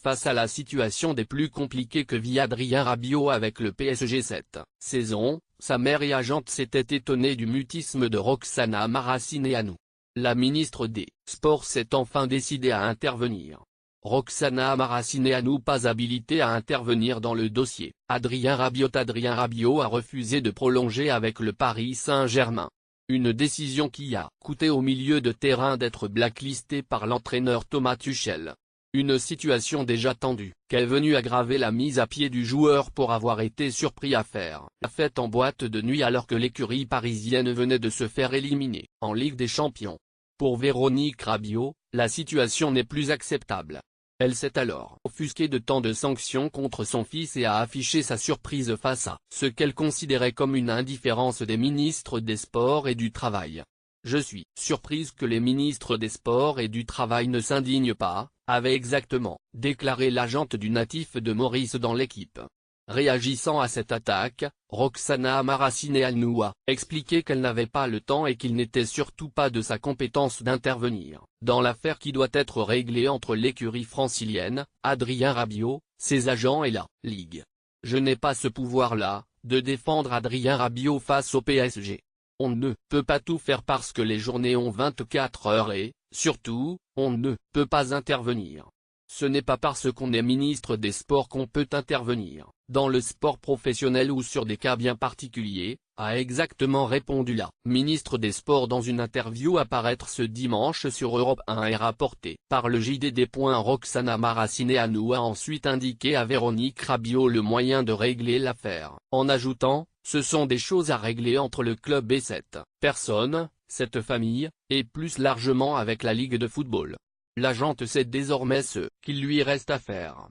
face à la situation des plus compliquées que vit Adrien Rabiot avec le PSG cette saison, sa mère et agente s'était étonnée du mutisme de Roxana Maracineanu. La ministre des Sports s'est enfin décidée à intervenir. Roxana Maracineanu pas habilitée à intervenir dans le dossier Adrien Rabiot a refusé de prolonger avec le Paris Saint-Germain. Une décision qui a coûté au milieu de terrain d'être blacklisté par l'entraîneur Thomas Tuchel. Une situation déjà tendue, qu'est venue aggraver la mise à pied du joueur pour avoir été surpris à faire la fête en boîte de nuit alors que l'écurie parisienne venait de se faire éliminer en Ligue des Champions. Pour Véronique Rabiot, la situation n'est plus acceptable. Elle s'est alors offusquée de tant de sanctions contre son fils et a affiché sa surprise face à ce qu'elle considérait comme une indifférence des ministres des Sports et du Travail. « Je suis surprise que les ministres des Sports et du Travail ne s'indignent pas », avait exactement déclaré l'agente du natif de Maurice dans l'équipe. Réagissant à cette attaque, Roxana Maracineanu a expliqué qu'elle n'avait pas le temps et qu'il n'était surtout pas de sa compétence d'intervenir dans l'affaire qui doit être réglée entre l'écurie francilienne, Adrien Rabiot, ses agents et la Ligue. « Je n'ai pas ce pouvoir-là, de défendre Adrien Rabiot face au PSG. On ne peut pas tout faire parce que les journées ont 24 heures et, surtout, on ne peut pas intervenir. Ce n'est pas parce qu'on est ministre des Sports qu'on peut intervenir, dans le sport professionnel ou sur des cas bien particuliers », a exactement répondu la ministre des Sports dans une interview à paraître ce dimanche sur Europe 1 et rapportée par le JDD. Roxana Maracineanu a ensuite indiqué à Véronique Rabiot le moyen de régler l'affaire, en ajoutant « Ce sont des choses à régler entre le club et cette personne, cette famille, et plus largement avec la Ligue de football. L'agente sait désormais ce qu'il lui reste à faire. »